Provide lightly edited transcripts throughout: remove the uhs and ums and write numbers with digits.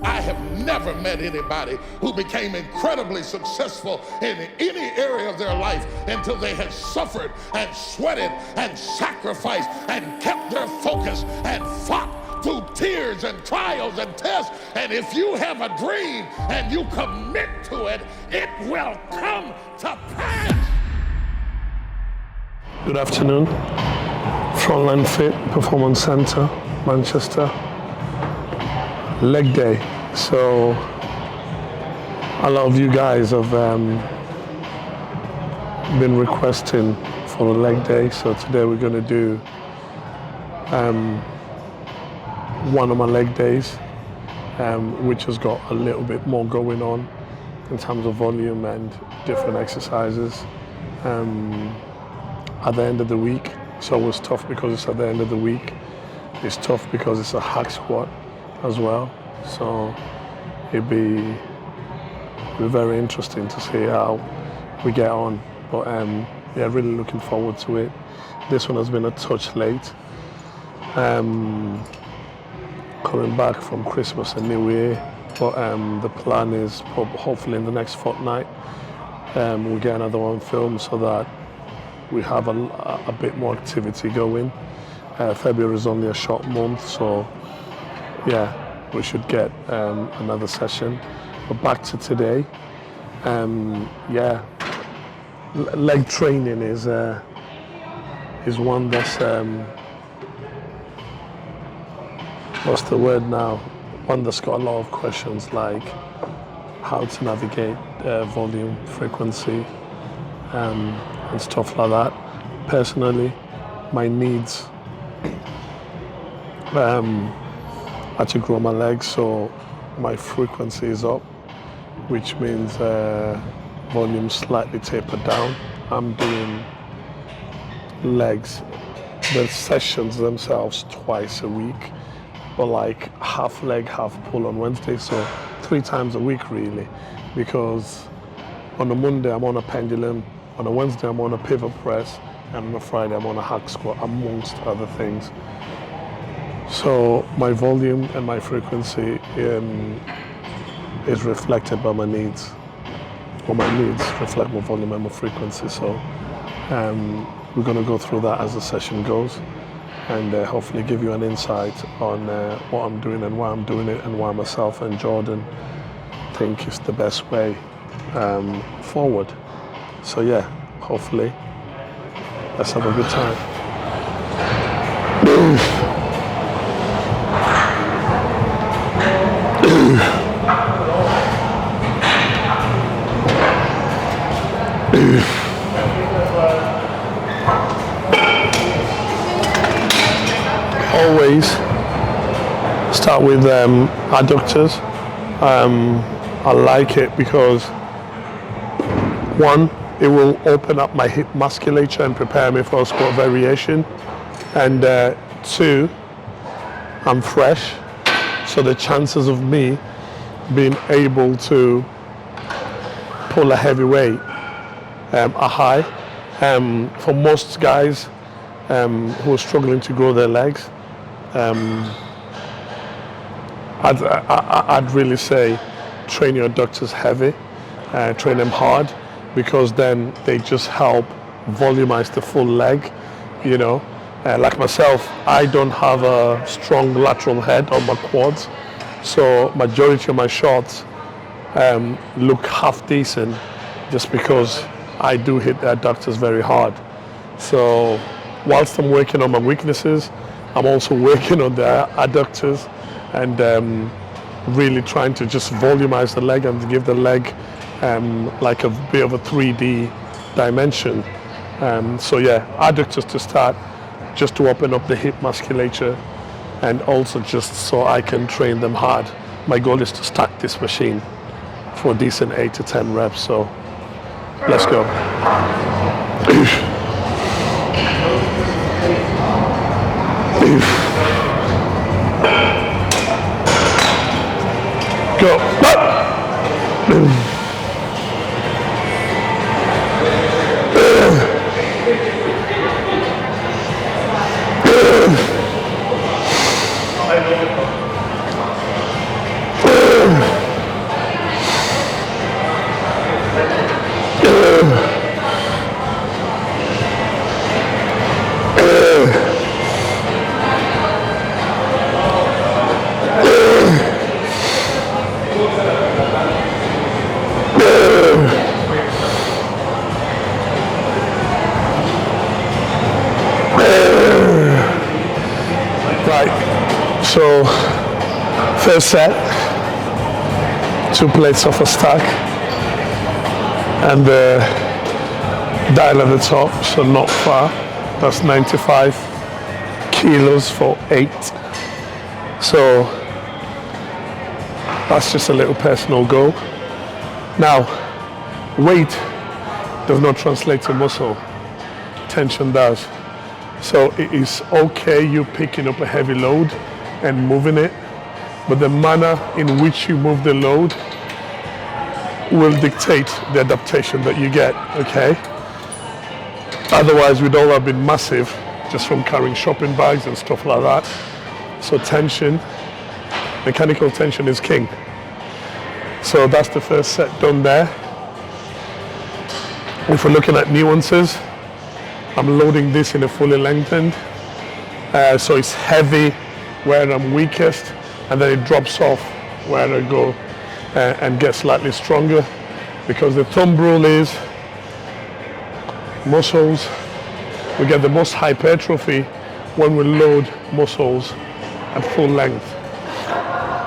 I have never met anybody who became incredibly successful in any area of their life until they had suffered and sweated and sacrificed and kept their focus and fought through tears and trials and tests. And if you have a dream and you commit to it, it will come to pass. Good afternoon. Frontline Fit Performance Center, Manchester. Leg day. So a lot of you guys have been requesting for the leg day. So today we're going to do one of my leg days, which has got a little bit more going on in terms of volume and different exercises at the end of the week. It's always tough because it's at the end of the week. It's tough because it's a hack squat as well. So it'd be very interesting to see how we get on. But yeah, really looking forward to it. This one has been a touch late. Coming back from Christmas and New Year, but the plan is hopefully in the next fortnight we'll get another one filmed so that we have a bit more activity going. February is only a short month, so yeah, we should get another session. But back to today, yeah, leg training is one that's what's the word now? One that's got a lot of questions, like how to navigate volume, frequency, and stuff like that. Personally, my needs are to grow my legs, so my frequency is up, which means volume slightly tapered down. I'm doing legs, the sessions themselves, twice a week, but like half leg, half pull on Wednesday, so 3 times a week really, because on a Monday I'm on a pendulum, on a Wednesday I'm on a pivot press, and on a Friday I'm on a hack squat, amongst other things. So my volume and my frequency is reflected by my needs. Well, my needs reflect my volume and my frequency. So we're going to go through that as the session goes, and hopefully give you an insight on what I'm doing and why I'm doing it, and why myself and Jordan think it's the best way forward. So yeah, hopefully let's have a good time. Always start with adductors. I like it because, one, it will open up my hip musculature and prepare me for a squat variation, and 2, I'm fresh, so the chances of me being able to pull a heavy weight are high. For most guys who are struggling to grow their legs, I'd really say train your adductors heavy, train them hard, because then they just help volumize the full leg, you know. Like myself, I don't have a strong lateral head on my quads, so majority of my shots look half decent just because I do hit the adductors very hard. So whilst I'm working on my weaknesses, I'm also working on the adductors, and really trying to just volumize the leg and give the leg like a bit of a 3D dimension. So yeah, adductors to start, just to open up the hip musculature, and also just so I can train them hard. My goal is to stack this machine for a decent 8 to 10 reps, so let's go. Go. So first set, 2 plates of a stack, and the dial at the top, so not far. That's 95 kilos for 8. So that's just a little personal goal. Now, weight does not translate to muscle, tension does. So it is okay you picking up a heavy load and moving it, but the manner in which you move the load will dictate the adaptation that you get, okay? Otherwise, we'd all have been massive just from carrying shopping bags and stuff like that. So tension, mechanical tension is king. So that's the first set done there. If we're looking at nuances, I'm loading this in a fully lengthened. So it's heavy where I'm weakest, and then it drops off where I go and get slightly stronger, because the thumb rule is muscles, we get the most hypertrophy when we load muscles at full length.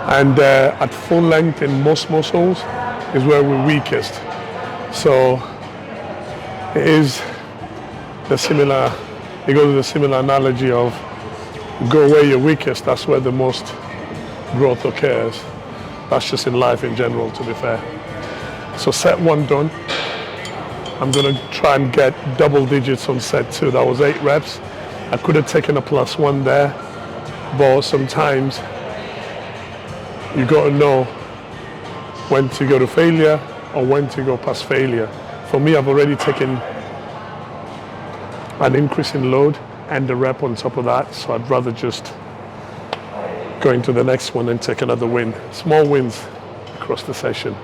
And at full length in most muscles is where we're weakest. So it is the similar, it goes with the similar analogy of go where you're weakest, that's where the most growth occurs. That's just in life in general, to be fair. So set 1 done. I'm gonna try and get double digits on set 2. That was 8 reps. I could have taken a +1 there, but sometimes you gotta know when to go to failure or when to go past failure. For me, I've already taken an increase in load and the rep on top of that, so I'd rather just go into the next one and take another win. Small wins across the session.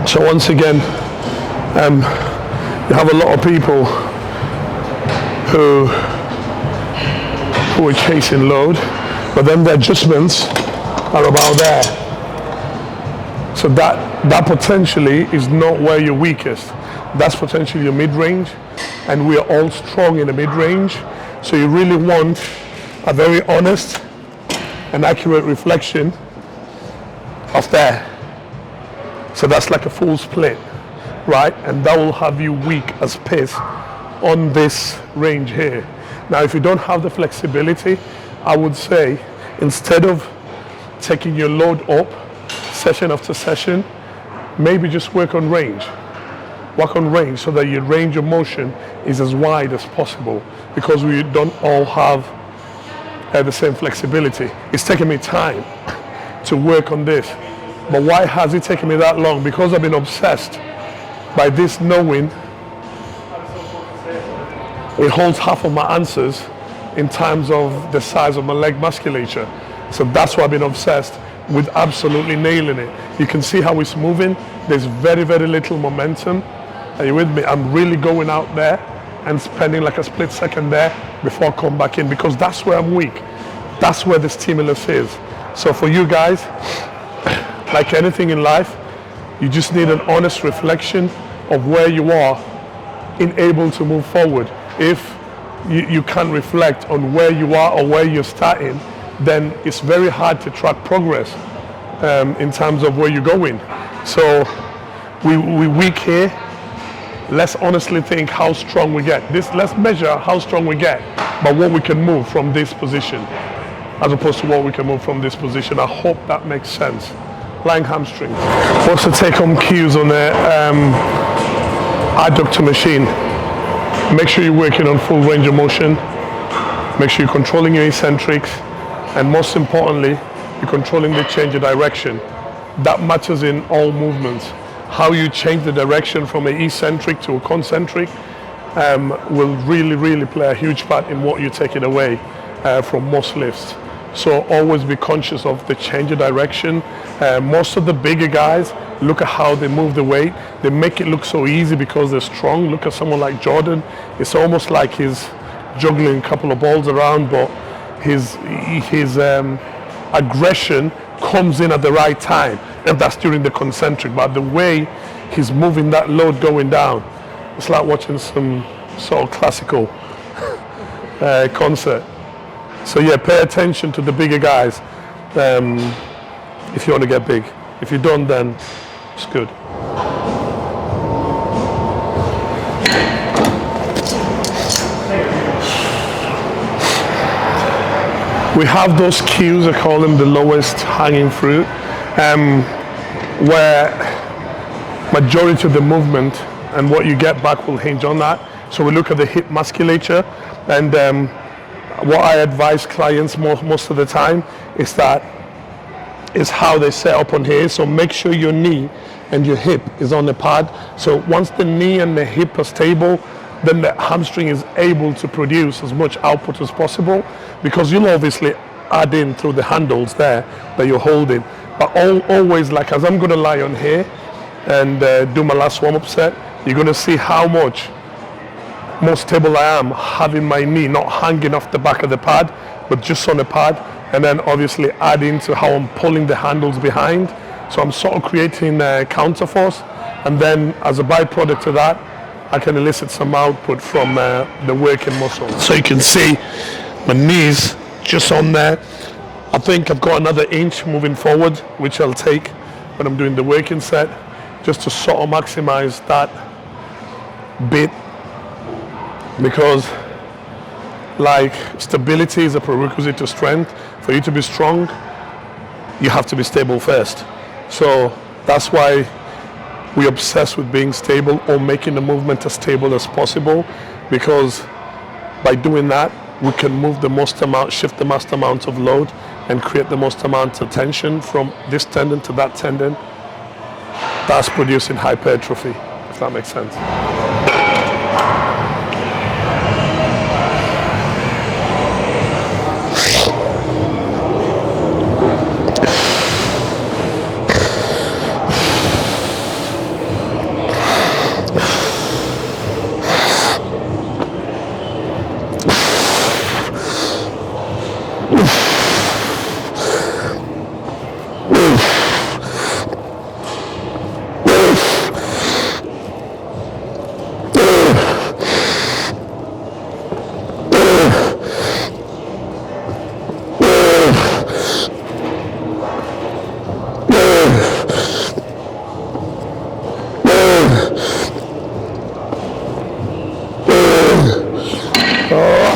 So once again, you have a lot of people who are chasing load, but then the adjustments are about there. So that potentially is not where you're weakest. That's potentially your mid-range, and we are all strong in the mid-range. So you really want a very honest and accurate reflection of there. So that's like a full split, right? And that will have you weak as piss on this range here. Now, if you don't have the flexibility, I would say instead of taking your load up session after session, maybe just work on range. Work on range so that your range of motion is as wide as possible, because we don't all have the same flexibility. It's taken me time to work on this. But why has it taken me that long? Because I've been obsessed by this knowing it holds half of my answers in terms of the size of my leg musculature. So that's why I've been obsessed with absolutely nailing it. You can see how it's moving. There's very, very little momentum. Are you with me? I'm really going out there and spending like a split second there before I come back in, because that's where I'm weak. That's where the stimulus is. So for you guys, like anything in life, you just need an honest reflection of where you are in able to move forward. If you can't reflect on where you are or where you're starting, then it's very hard to track progress in terms of where you're going. So we weak here. Let's honestly think how strong we get. Let's measure how strong we get by what we can move from this position, as opposed to what we can move from this position. I hope that makes sense. Lying hamstring. What's the take-home cues on the adductor machine? Make sure you're working on full range of motion. Make sure you're controlling your eccentrics, and most importantly, you're controlling the change of direction. that matters in all movements. How you change the direction from an eccentric to a concentric will really play a huge part in what you're taking away from most lifts. So always be conscious of the change of direction. Most of the bigger guys, look at how they move the weight. They make it look so easy because they're strong. Look at someone like Jordan. It's almost like he's juggling a couple of balls around, but his aggression comes in at the right time, and that's during the concentric. But the way he's moving that load going down, it's like watching some sort of classical concert. So yeah, pay attention to the bigger guys if you want to get big. If you don't, then it's good. We have those cues, I call them the lowest hanging fruit, where majority of the movement and what you get back will hinge on that. So we look at the hip musculature, and what I advise clients most of the time is how they set up on here. So make sure your knee and your hip is on the pad. So once the knee and the hip are stable, then the hamstring is able to produce as much output as possible, because you'll obviously add in through the handles there that you're holding. But always, like as I'm going to lie on here and do my last warm-up set, you're going to see how much more stable I am having my knee not hanging off the back of the pad, but just on the pad, and then obviously adding to how I'm pulling the handles behind. So I'm sort of creating counter force, and then as a byproduct of that, I can elicit some output from the working muscle. So you can see my knees just on there. I think I've got another inch moving forward, which I'll take when I'm doing the working set, just to sort of maximize that bit, because like stability is a prerequisite to strength. For you to be strong, you have to be stable first. So that's why we obsess with being stable or making the movement as stable as possible, because by doing that, we can move the most amount, shift the most amount of load, and create the most amount of tension from this tendon to that tendon. That's producing hypertrophy, if that makes sense.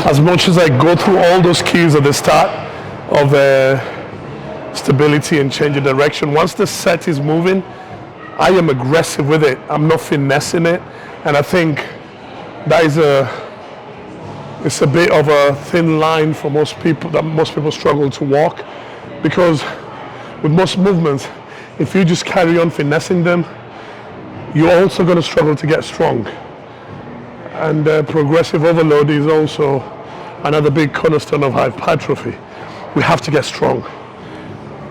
As much as I go through all those cues at the start of stability and change of direction, once the set is moving, I am aggressive with it. I'm not finessing it, and I think that is it's a bit of a thin line for most people, that most people struggle to walk, because with most movements, if you just carry on finessing them, you're also going to struggle to get strong. And progressive overload is also another big cornerstone of hypertrophy. We have to get strong.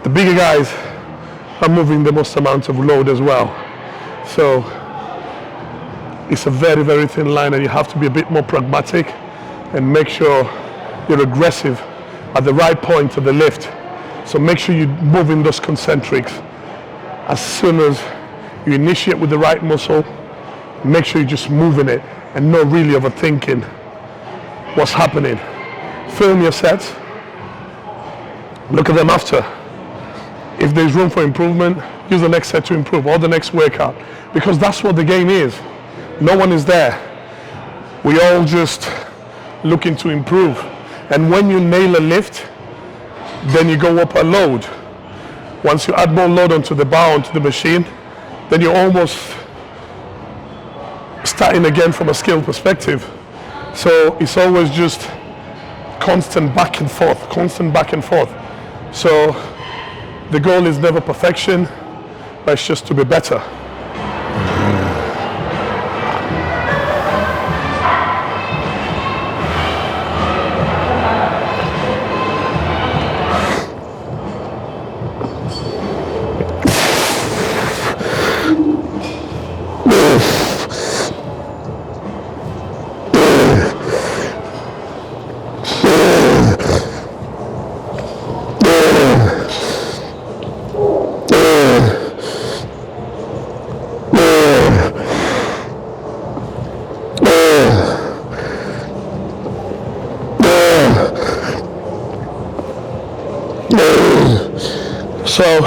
The bigger guys are moving the most amount of load as well. So it's a very thin line, and you have to be a bit more pragmatic and make sure you're aggressive at the right point of the lift. So make sure you're moving those concentrics. As soon as you initiate with the right muscle, make sure you're just moving it and not really overthinking what's happening. Film your sets, look at them after. If there's room for improvement, use the next set to improve, or the next workout, because that's what the game is. No one is there. We all just looking to improve. And when you nail a lift, then you go up a load. Once you add more load onto the bar, onto the machine, then you're almost starting again from a skill perspective. So it's always just constant back and forth, constant back and forth. So the goal is never perfection. but it's just to be better. So,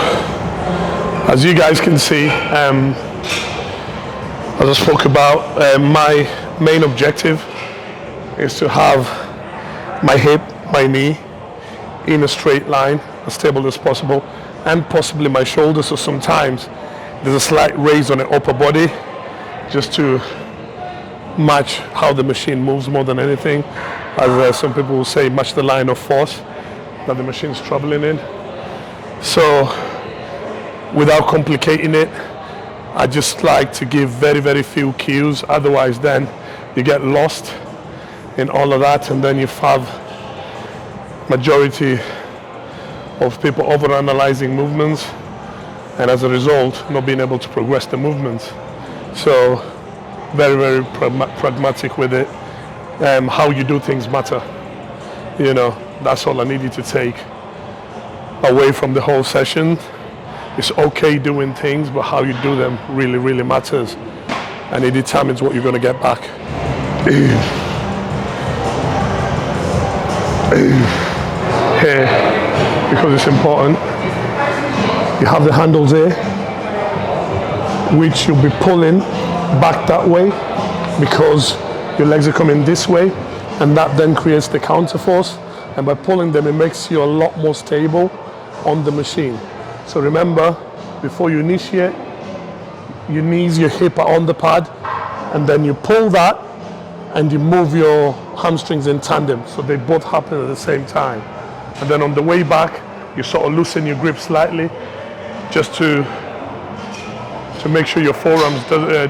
as you guys can see, as I spoke about, my main objective is to have my hip, my knee in a straight line, as stable as possible, and possibly my shoulders. So sometimes there's a slight raise on the upper body, just to match how the machine moves more than anything. As some people will say, match the line of force that the machine's traveling in. So, without complicating it, I just like to give very, very few cues. Otherwise, then you get lost in all of that, and then you have majority of people overanalyzing movements, and as a result, not being able to progress the movements. So, very, very pragmatic with it. How you do things matter. You know, that's all I need you to take away from the whole session. It's okay doing things, but how you do them really, really matters, and it determines what you're going to get back. Here, because it's important, you have the handles here, which you'll be pulling back that way because your legs are coming this way, and that then creates the counter force, and by pulling them, it makes you a lot more stable on the machine. So remember, before you initiate, your knees, your hip are on the pad, and then you pull that and you move your hamstrings in tandem, so they both happen at the same time. And then on the way back, you sort of loosen your grip slightly, just to make sure your forearms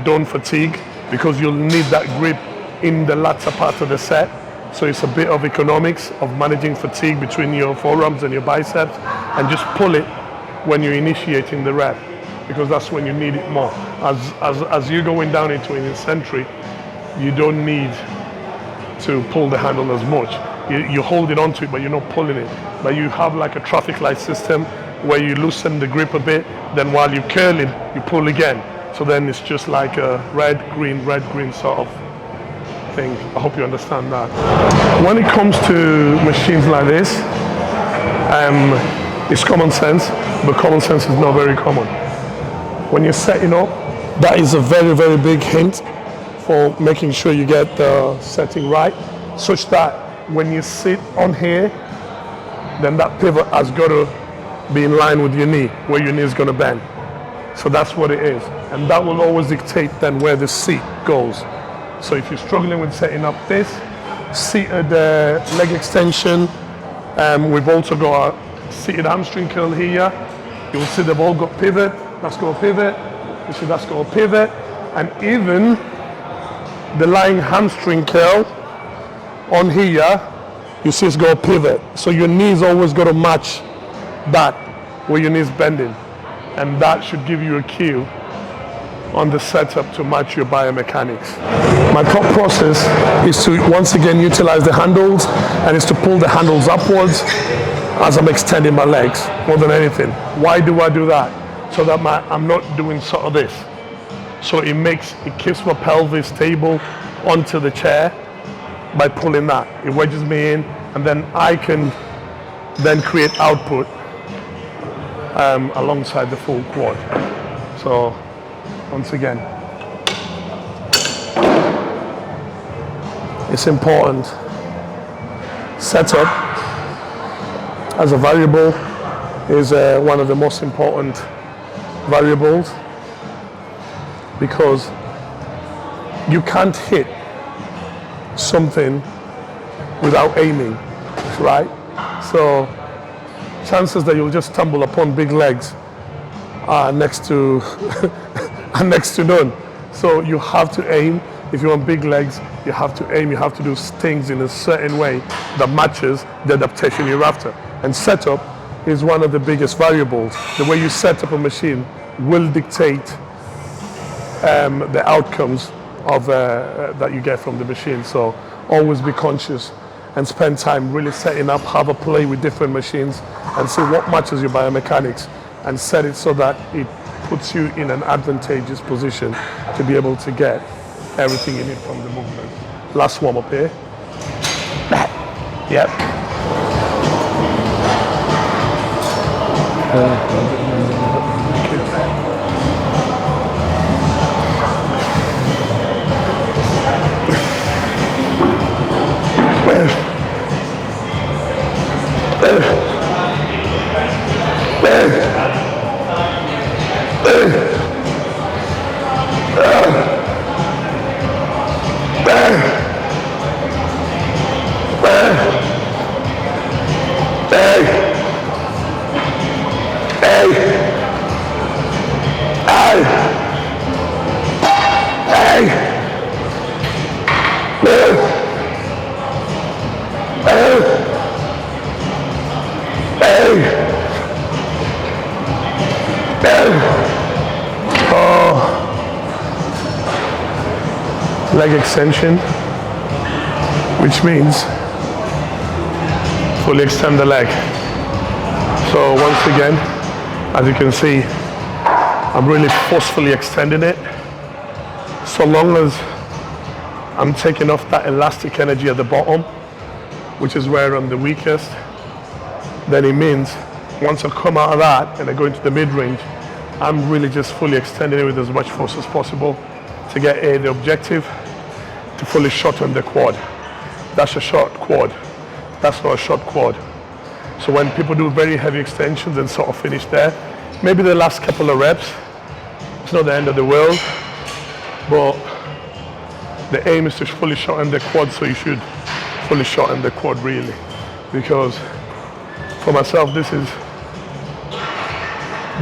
don't fatigue, because you'll need that grip in the latter part of the set. So it's a bit of economics of managing fatigue between your forearms and your biceps, and just pull it when you're initiating the rep, because that's when you need it more. As you're going down into an eccentric, you don't need to pull the handle as much. You're holding onto it, but you're not pulling it. But you have like a traffic light system where you loosen the grip a bit, then while you're curling, you pull again. So then it's just like a red, green sort of thing. I hope you understand that. When it comes to machines like this, it's common sense, but common sense is not very common. When you're setting up, that is a very, very big hint for making sure you get the setting right, such that when you sit on here, then that pivot has got to be in line with your knee, where your knee is going to bend. So that's what it is, and that will always dictate then where the seat goes. So if you're struggling with setting up this, seated leg extension, we've also got a seated hamstring curl here. You'll see they've all got pivot, that's got a pivot, you see that's got a pivot, and even the lying hamstring curl on here, you see it's got a pivot. So your knee's always got to match that, where your knee's bending, and that should give you a cue on the setup to match your biomechanics. My thought process is to once again utilize the handles, and is to pull the handles upwards as I'm extending my legs more than anything. Why do I do that? So that I'm not doing sort of this. So it keeps my pelvis stable onto the chair by pulling that. It wedges me in, and then I can then create output alongside the full quad. So once again, it's important. Setup as a variable is one of the most important variables, because you can't hit something without aiming, right? So chances that you'll just stumble upon big legs are next to are next to none. So you have to aim. If you want big legs, you have to aim. You have to do things in a certain way that matches the adaptation you're after. And setup is one of the biggest variables. The way you set up a machine will dictate the outcomes of that you get from the machine. So always be conscious and spend time really setting up, have a play with different machines and see what matches your biomechanics and set it so that it puts you in an advantageous position to be able to get everything you need from the movement. Last warm up here. Yep. Leg extension, which means fully extend the leg. So once again, as you can see, I'm really forcefully extending it. So long as I'm taking off that elastic energy at the bottom, which is where I'm the weakest, then it means once I come out of that and I go into the mid-range, I'm really just fully extending it with as much force as possible to get the objective to fully shorten the quad. That's a short quad. That's not a short quad. So when people do very heavy extensions and sort of finish there, maybe the last couple of reps, it's not the end of the world, but the aim is to fully shorten the quad, so you should fully shorten the quad really. Because for myself, this is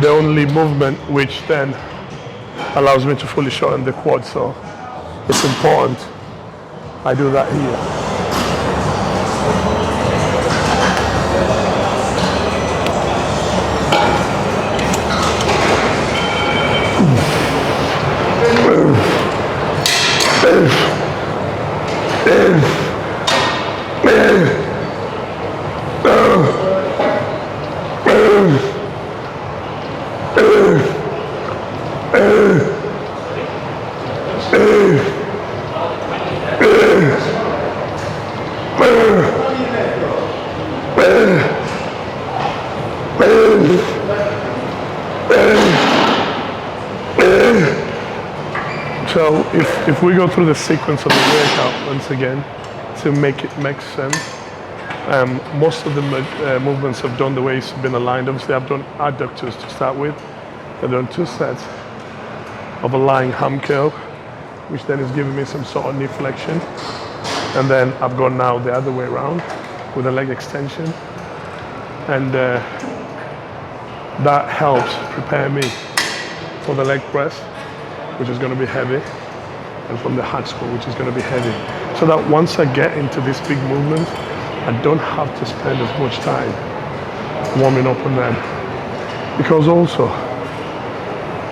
the only movement which then allows me to fully shorten the quad, so it's important I do that here. So if we go through the sequence of the workout once again to make it make sense, most of the movements I've done the way it's been aligned. Obviously I've done adductors to start with. I've done 2 sets of a lying ham curl, which then is giving me some sort of knee flexion. And then I've gone now the other way around with a leg extension. And that helps prepare me for the leg press, which is going to be heavy, and from the hard squat, which is going to be heavy. So that once I get into this big movement, I don't have to spend as much time warming up on them. Because also,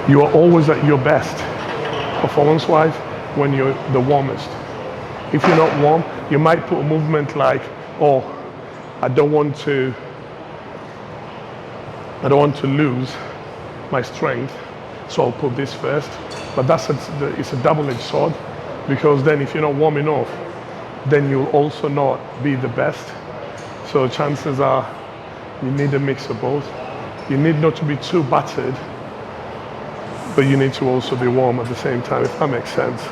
you are always at your best, performance-wise, when you're the warmest. If you're not warm, you might put a movement like, oh, I don't want to lose my strength, so I'll put this first. But it's a double-edged sword, because then if you're not warm enough, then you'll also not be the best. So chances are you need a mix of both. You need not to be too battered, but you need to also be warm at the same time, if that makes sense.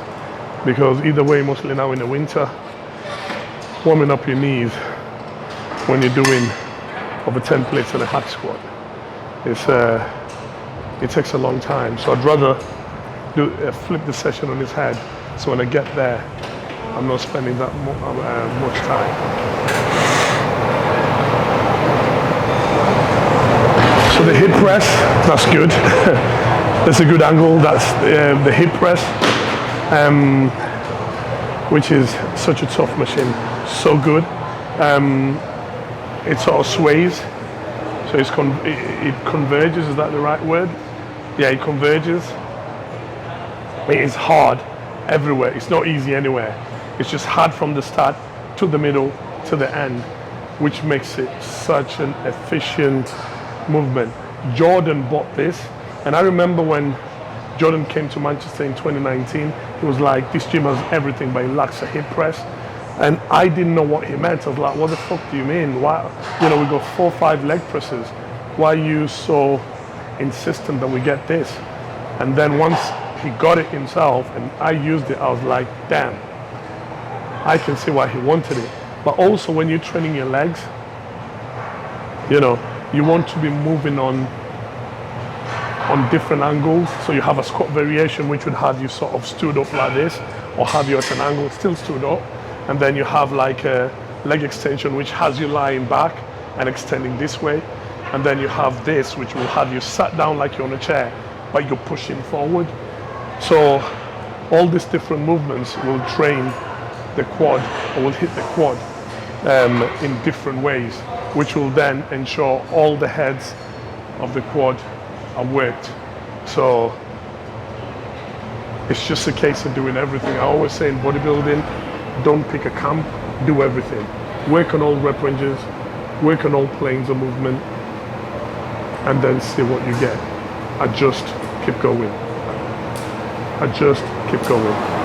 Because either way, mostly now in the winter, warming up your knees when you're doing over 10 plates and a hard squat, it takes a long time. So I'd rather flip the session on its head, so when I get there, I'm not spending that much time. So the hip press, that's good. That's a good angle. That's the hip press, which is such a tough machine. So good. It sort of sways. So it converges. Is that the right word? Yeah, it converges. It is hard everywhere. It's not easy anywhere. It's just hard from the start to the middle to the end, which makes it such an efficient movement. Jordan bought this, and I remember when Jordan came to Manchester in 2019, he was like, this gym has everything, but it lacks a hip press. And I didn't know what he meant. I was like, what the fuck do you mean? Why, we got 4 or 5 leg presses. Why are you so insistent that we get this? And then once he got it himself and I used it, I was like, damn, I can see why he wanted it. But also when you're training your legs, you want to be moving on different angles. So you have a squat variation, which would have you sort of stood up like this, or have you at an angle still stood up. And then you have like a leg extension, which has you lying back and extending this way. And then you have this, which will have you sat down like you're on a chair, but you're pushing forward. So all these different movements will train the quad, or will hit the quad in different ways, which will then ensure all the heads of the quad are worked. So it's just a case of doing everything. I always say in bodybuilding, don't pick a camp, do everything. Work on all rep ranges, work on all planes of movement, and then see what you get. Adjust, keep going. Adjust, keep going.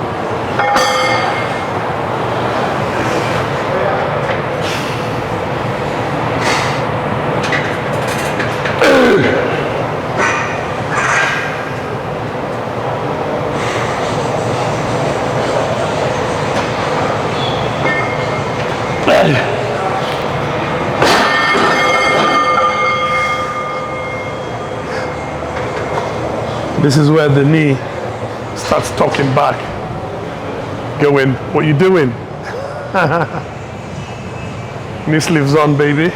This is where the knee starts talking back, going, what you doing? Knee sleeves on, baby.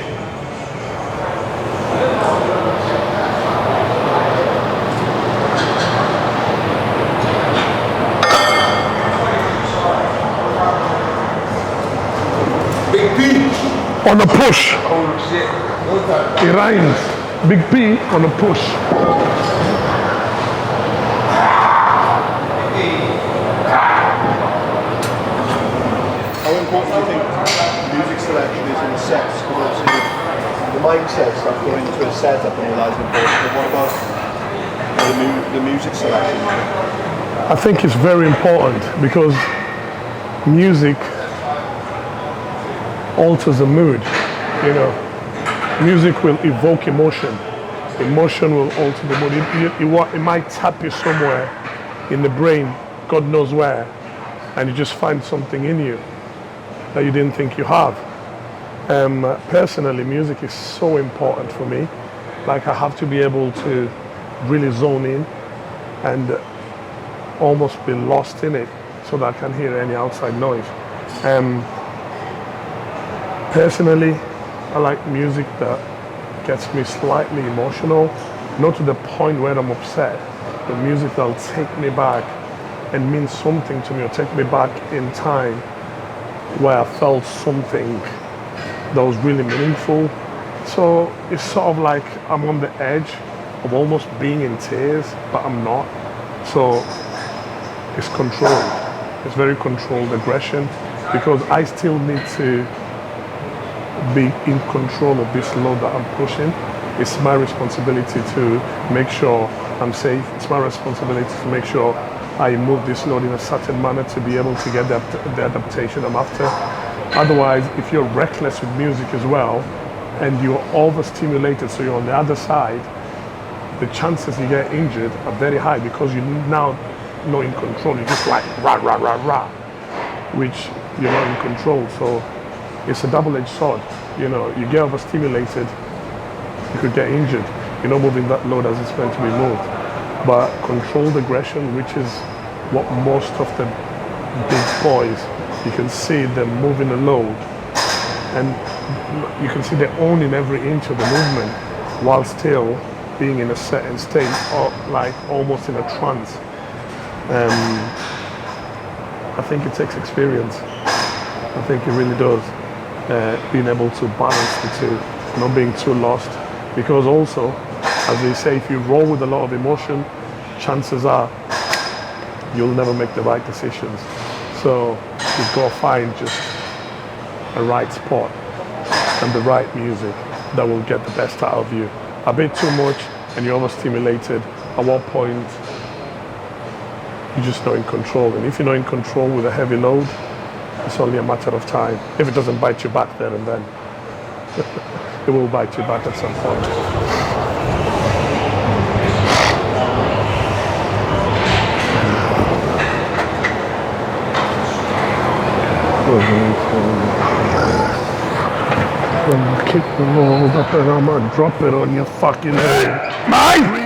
Big P. On a push. Oh shit. It rhymes. Big P on a push. How important do you think music selection is in the sets? Because obviously the mindset stuff going into a setup and all that is important, but what about the music selection? I think it's very important because music alters the mood, Music will evoke emotion. Emotion will alter the mood. It might tap you somewhere in the brain, God knows where, and you just find something in you that you didn't think you have. Personally, music is so important for me. Like I have to be able to really zone in and almost be lost in it so that I can hear any outside noise. Personally, I like music that gets me slightly emotional, not to the point where I'm upset, but music that'll take me back and mean something to me, or take me back in time where I felt something that was really meaningful. So it's sort of like I'm on the edge of almost being in tears, but I'm not. So it's controlled. It's very controlled aggression, because I still need to be in control of this load that I'm pushing. It's my responsibility to make sure I'm safe. It's my responsibility to make sure I move this load in a certain manner to be able to get the adaptation I'm after. Otherwise, if you're reckless with music as well, and you're overstimulated, so you're on the other side, the chances you get injured are very high, because you're now not in control. You're just like rah, rah, rah, rah, which you're not in control. So it's a double-edged sword. You get overstimulated, you could get injured. You're not moving that load as it's meant to be moved. But controlled aggression, which is what most of the big boys, you can see them moving a load, and you can see they're owning every inch of the movement. while still being in a certain state or like almost in a trance. I think it takes experience. I think it really does. Being able to balance the two, not being too lost. Because also, as they say, if you roll with a lot of emotion, chances are you'll never make the right decisions. So you've got to find just a right spot and the right music that will get the best out of you. A bit too much and you're overstimulated. At what point you're just not in control. And if you're not in control with a heavy load, it's only a matter of time. If it doesn't bite you back there and then, it will bite you back at some point. Kick the roll up and I'm gonna drop it on your fucking head. Mine!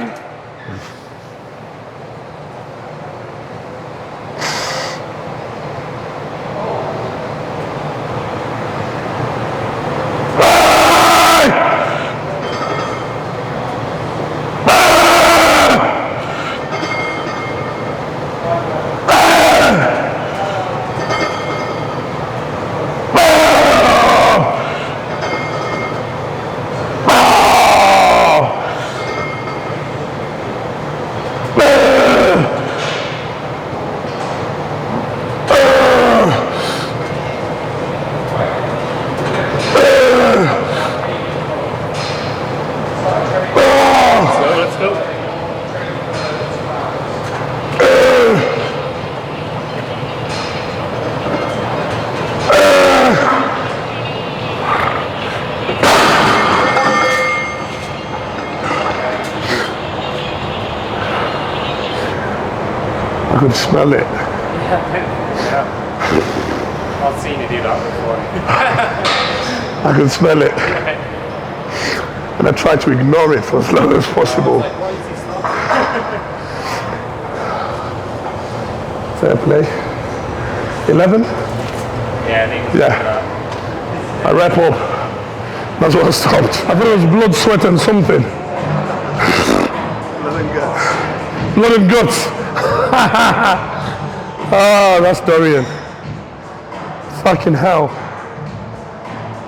I could smell it. Yeah. I've seen you do that before. I could smell it. And I tried to ignore it for as long as possible. Fair play. 11? Yeah, I think Yeah. I wrap up. That's what I stopped. I thought it was blood, sweat and something. Blood and guts. Blood and guts. Oh, that's Dorian. Fucking hell.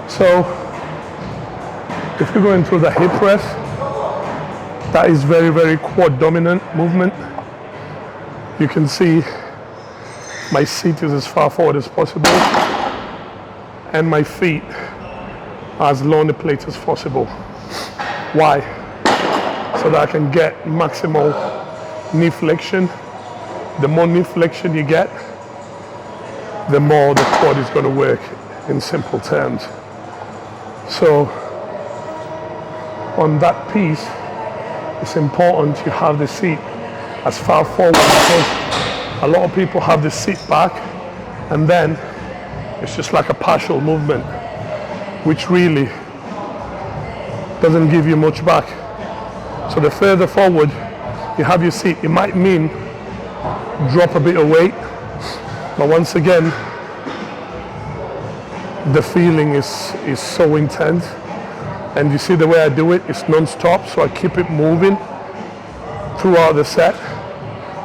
So, if you're going through the hip press, that is very, very quad dominant movement. You can see my seat is as far forward as possible and my feet are as low on the plate as possible. Why? So that I can get maximal knee flexion. The more knee flexion you get, the more the quad is going to work in simple terms. So on that piece, it's important you have the seat as far forward because a lot of people have the seat back and then it's just like a partial movement, which really doesn't give you much back. So the further forward you have your seat, it might mean drop a bit of weight, but once again, the feeling is so intense. And you see the way I do it, it's non-stop, so I keep it moving throughout the set,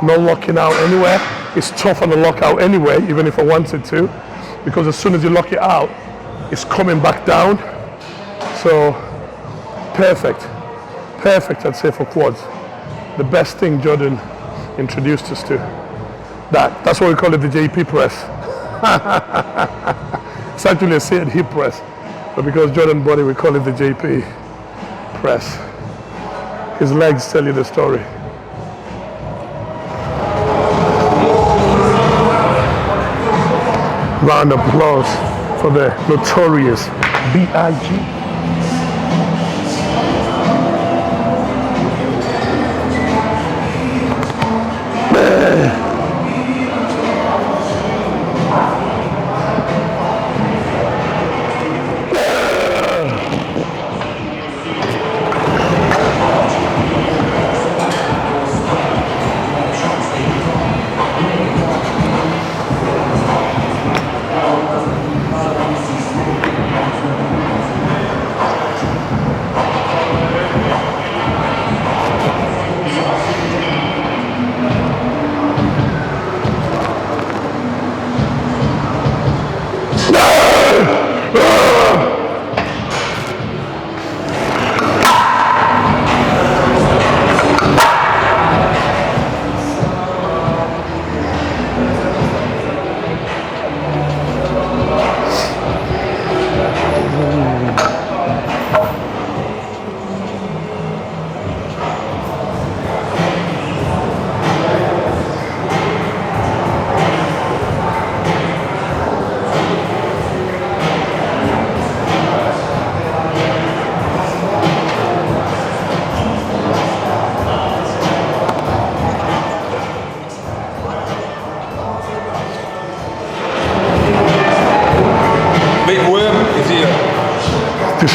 not locking out anywhere. It's tough on the lockout anyway, even if I wanted to, because as soon as you lock it out, it's coming back down. So, perfect, I'd say, for quads. The best thing Jordan introduced us to. That's why we call it the JP press. It's actually a seated hip press, but because Jordan brought it, we call it the JP press. His legs tell you the story. Round of applause for the notorious B.I.G.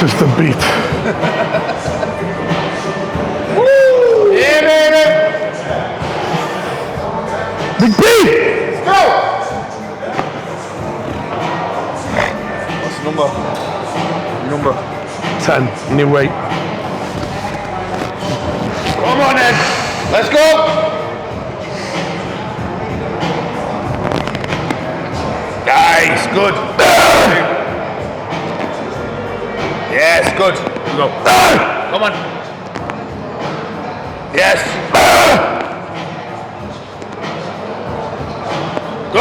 This is the beat. Yeah, baby. Big beat! Let's go. What's the number? Number. 10, new weight. Come on then. Let's go. Nice, good. Yes, good. Go. Come on. Yes. Go.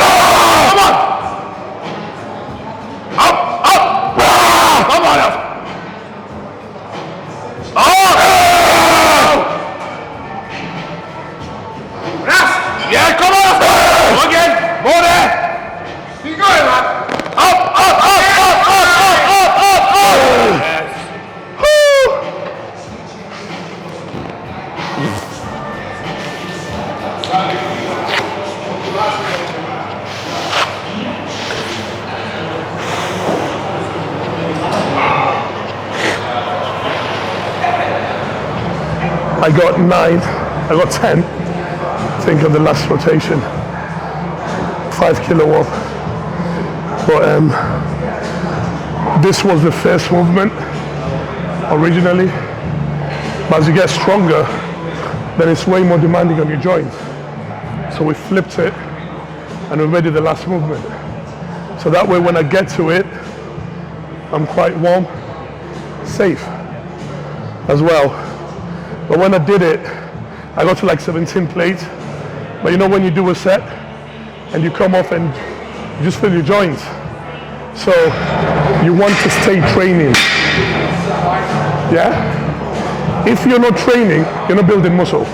Come on. Up, up. Come on up. Oh. Yes. Yeah, come on. Go again. More there. Keep going, man. Up, up, up, up, up, up, up, up. Yes. I got 9, I got 10, I think on the last rotation, 5 kilo up. But this was the first movement originally. But as you get stronger, then it's way more demanding on your joints. So we flipped it and we made it the last movement. So that way when I get to it, I'm quite warm, safe as well. But when I did it, I got to like 17 plates. But you know when you do a set and you come off and you just feel your joints. So you want to stay training. Yeah? If you're not training, you're not building muscle.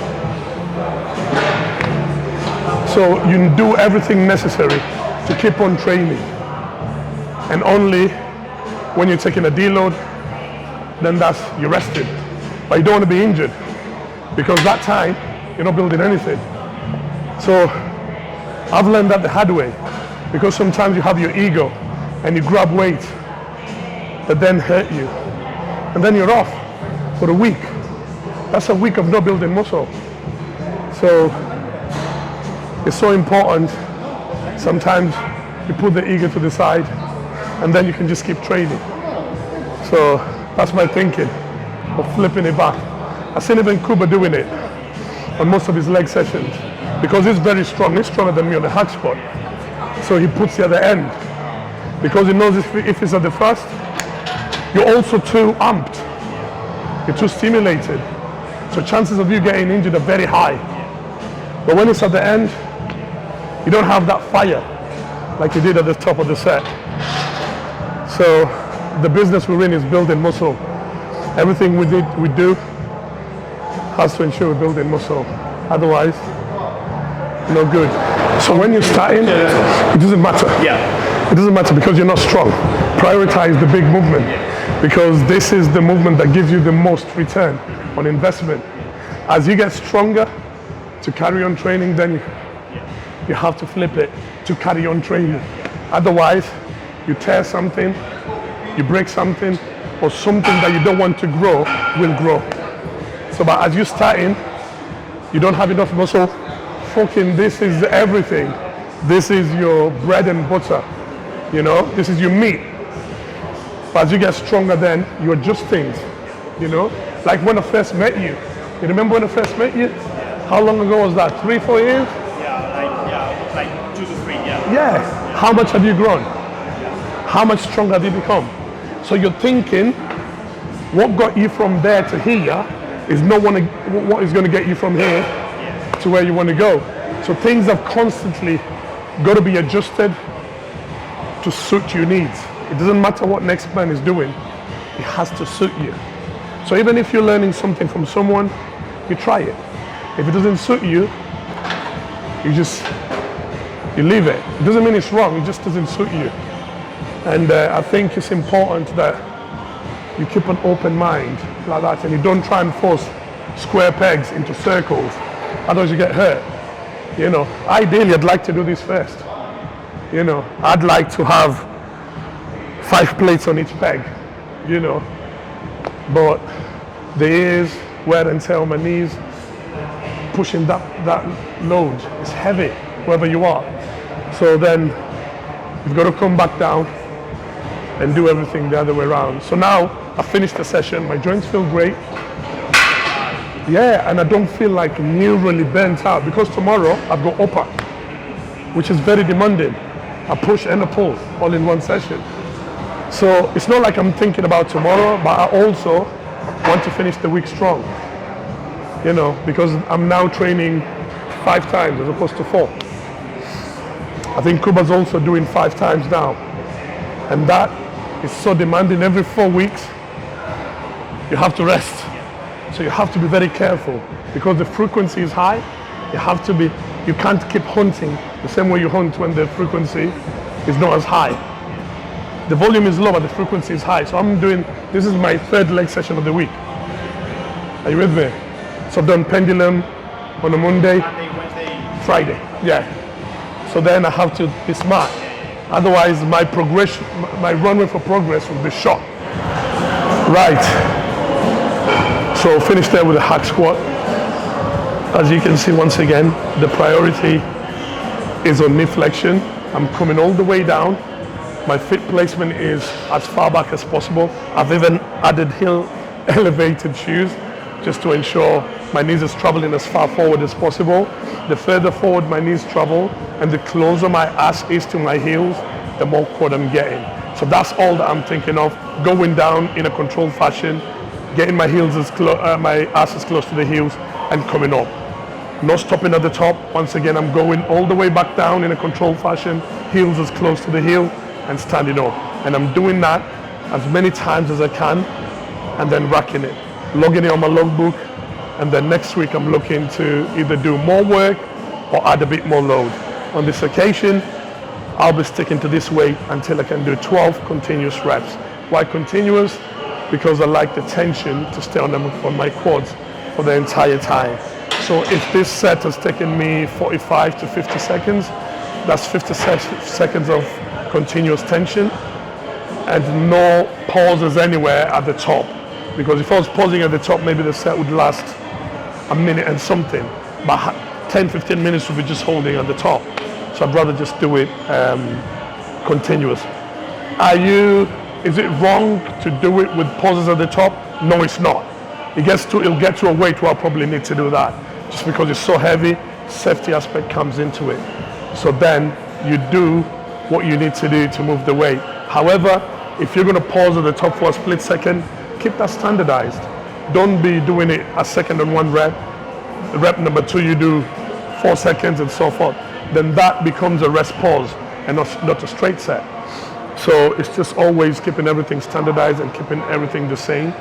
So you do everything necessary to keep on training. And only when you're taking a deload, then you're rested. But you don't want to be injured, because that time you're not building anything. So I've learned that the hard way, because sometimes you have your ego and you grab weight that then hurt you, and then you're off for a week. That's a week of not building muscle. So it's so important. Sometimes you put the ego to the side and then you can just keep training. So that's my thinking of flipping it back. I've seen even Kuba doing it on most of his leg sessions, because he's very strong. He's stronger than me on the hack squat. So he puts it at the end, because he knows if it's at the first, you're also too amped. You're too stimulated. So chances of you getting injured are very high. But when it's at the end, you don't have that fire like you did at the top of the set. So the business we're in is building muscle. Everything we do has to ensure we're building muscle. Otherwise, no good. So when you're starting, it doesn't matter. Yeah. It doesn't matter because you're not strong. Prioritize the big movement, because this is the movement that gives you the most return on investment. As you get stronger to carry on training, then you have to flip it to carry on training. Otherwise, you tear something, you break something, or something that you don't want to grow will grow. So but as you're starting, you don't have enough muscle. Fucking this is everything. This is your bread and butter. You know, this is your meat. But as you get stronger, then you adjust things. You know, like when I first met you. You remember when I first met you? How long ago was that? 3-4 years? Like 2 to 3, yeah. Yeah. How much have you grown? How much stronger have you become? So you're thinking, what got you from there to here is not what is going to get you from here to where you want to go. So things have constantly got to be adjusted to suit your needs. It doesn't matter what next man is doing, it has to suit you. So even if you're learning something from someone, you try it. If it doesn't suit you, you leave it. It doesn't mean it's wrong, it just doesn't suit you. And I think it's important that you keep an open mind like that, and you don't try and force square pegs into circles, otherwise you get hurt. You know, ideally I'd like to do this first. You know, I'd like to have 5 plates on each peg, you know, but there is wear and tear on my knees, pushing that load. It's heavy, wherever you are. So then you've got to come back down and do everything the other way around. So now I finished the session, my joints feel great. Yeah, and I don't feel like neurally burnt out because tomorrow I've got upper, which is very demanding. A push and a pull all in one session. So it's not like I'm thinking about tomorrow, but I also want to finish the week strong. You know, because I'm now training 5 times as opposed to 4. I think Kuba's also doing 5 times now. And that is so demanding. Every 4 weeks, you have to rest. So you have to be very careful because the frequency is high. You can't keep hunting the same way you hunt when the frequency is not as high. The volume is low, but the frequency is high. So this is my 3rd leg session of the week. Are you with me? So I've done pendulum on a Monday, Friday, yeah. So then I have to be smart. Otherwise my runway for progress will be short. Right. So finish there with a hack squat. As you can see, once again, the priority is on knee flexion. I'm coming all the way down. My feet placement is as far back as possible. I've even added heel elevated shoes just to ensure my knees is traveling as far forward as possible. The further forward my knees travel and the closer my ass is to my heels, the more quad I'm getting. So that's all that I'm thinking of, going down in a controlled fashion, getting my ass as close to the heels and coming up. Not stopping at the top. Once again, I'm going all the way back down in a controlled fashion, heels as close to the heel and standing up. And I'm doing that as many times as I can and then racking it, logging it on my logbook. And then next week, I'm looking to either do more work or add a bit more load. On this occasion, I'll be sticking to this weight until I can do 12 continuous reps. Why continuous? Because I like the tension to stay on my quads for the entire time. So if this set has taken me 45 to 50 seconds, that's 50 seconds of continuous tension and no pauses anywhere at the top. Because if I was pausing at the top, maybe the set would last a minute and something, but 10-15 minutes would be just holding at the top. So I'd rather just do it continuous. Is it wrong to do it with pauses at the top? No, it's not. It'll get to a weight where I'll probably need to do that. Just because it's so heavy, safety aspect comes into it. So then you do what you need to do to move the weight. However, if you're going to pause at the top for a split second, keep that standardized. Don't be doing it a second on one rep. Rep number 2, you do 4 seconds and so forth. Then that becomes a rest pause and not a straight set. So it's just always keeping everything standardized and keeping everything the same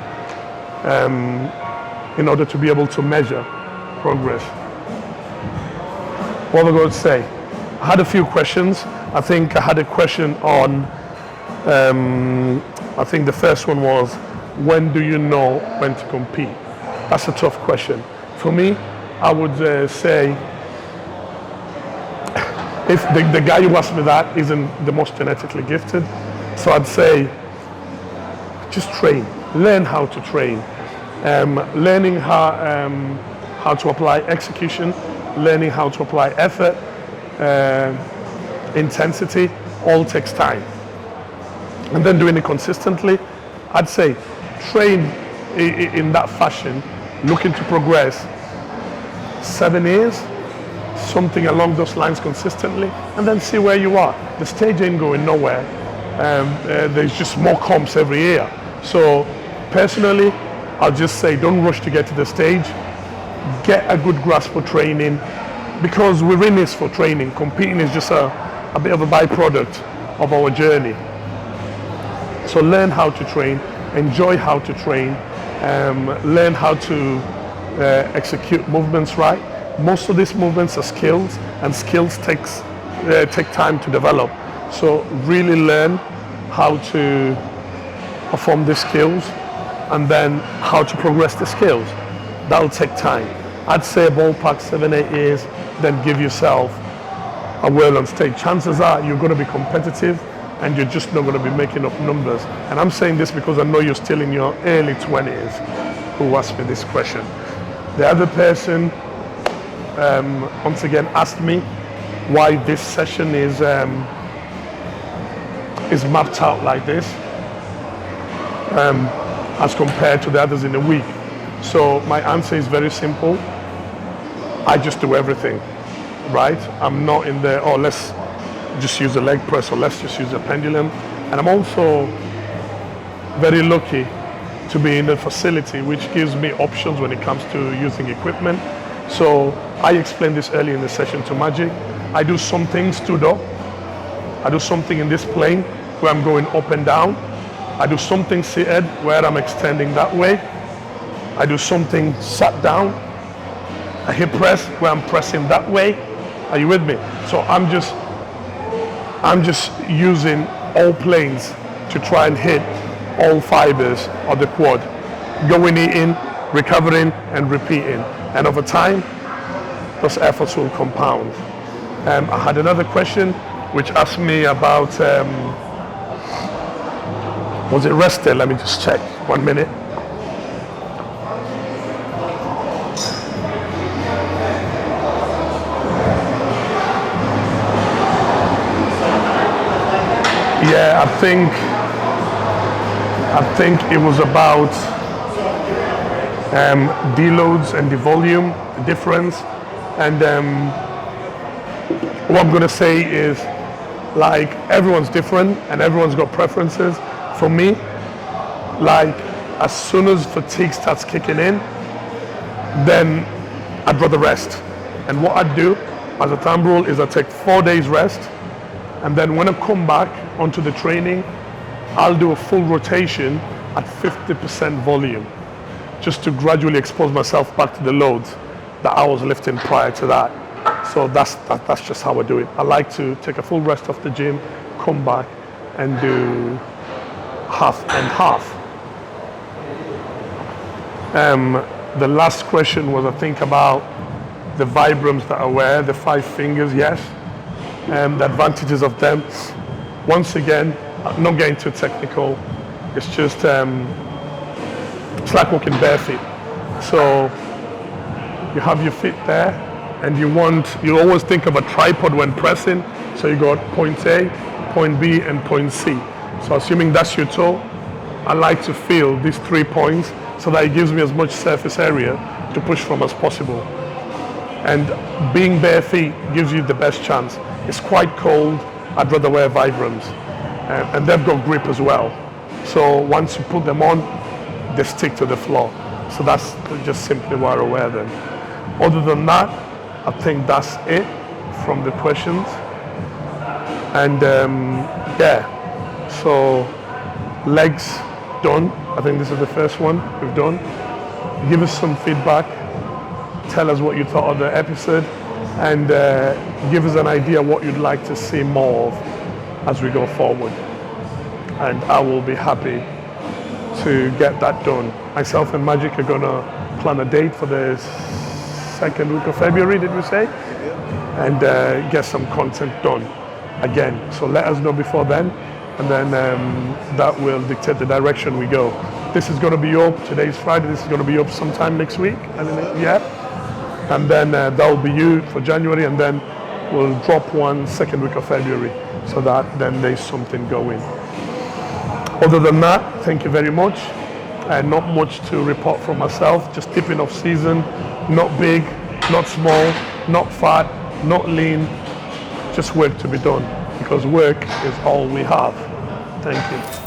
in order to be able to measure progress. What was I going to say? I had a few questions. I think I had a question on, I think the first one was, when do you know when to compete? That's a tough question. For me, I would say, if the guy who asked me that isn't the most genetically gifted, so I'd say, just train. Learn how to train. Learning how to apply execution, learning how to apply effort, intensity, all takes time. And then doing it consistently, I'd say train in that fashion, looking to progress 7 years, something along those lines consistently, and then see where you are. The stage ain't going nowhere. There's just more comps every year. So personally, I'll just say don't rush to get to the stage. Get a good grasp for training, because we're in this for training. Competing is just a bit of a byproduct of our journey. So learn how to train, enjoy how to train, learn how to execute movements right. Most of these movements are skills, and skills take time to develop. So really learn how to perform the skills and then how to progress the skills. That'll take time. I'd say a ballpark 7-8 years, then give yourself a whirl on stage. Chances are you're going to be competitive, and you're just not going to be making up numbers. And I'm saying this because I know you're still in your early 20s who asked me this question. The other person, once again, asked me why this session is mapped out like this as compared to the others in a week. So my answer is very simple. I just do everything, right? I'm not in there, oh, let's just use a leg press or let's just use a pendulum. And I'm also very lucky to be in a facility which gives me options when it comes to using equipment. So I explained this earlier in the session to Magic. I do something stood up. I do something in this plane where I'm going up and down. I do something seated where I'm extending that way. I do something sat down. A hip press where I'm pressing that way. Are you with me? So I'm just using all planes to try and hit all fibers of the quad. Going in, recovering and repeating. And over time, those efforts will compound. I had another question which asked me about, was it rested? Let me just check, 1 minute. Yeah, I think it was about deloads and the volume difference. And what I'm gonna say is, like, everyone's different and everyone's got preferences. For me, like, as soon as fatigue starts kicking in, then I'd rather rest. And what I do as a thumb rule is I take 4 days rest, and then when I come back onto the training, I'll do a full rotation at 50% volume, just to gradually expose myself back to the loads that I was lifting prior to that. So that's just how I do it. I like to take a full rest off the gym, come back and do half and half. The last question was, I think, about the Vibrams that I wear, the 5 fingers, yes. The advantages of them. Once again, I'm not getting too technical. It's just, it's like walking bare feet. So you have your feet there, and you always think of a tripod when pressing. So you got point A, point B, and point C. So assuming that's your toe, I like to feel these 3 points so that it gives me as much surface area to push from as possible. And being bare feet gives you the best chance. It's quite cold, I'd rather wear Vibrams. And they've got grip as well. So once you put them on, they stick to the floor. So that's just simply why I wear them. Other than that, I think that's it from the questions. And yeah, so legs done. I think this is the first one we've done. Give us some feedback. Tell us what you thought of the episode, and give us an idea what you'd like to see more of as we go forward. And I will be happy to get that done. Myself and Magic are gonna plan a date for the 2nd week of February, did we say? Yeah. And get some content done again. So let us know before then, and then that will dictate the direction we go. This is gonna be up, today's Friday, this is gonna be up sometime next week, yeah. And then that'll be you for January, and then we'll drop one 2nd week of February, so that then there's something going. Other than that, thank you very much. Not much to report from myself, just tipping off season, not big, not small, not fat, not lean, just work to be done, because work is all we have. Thank you.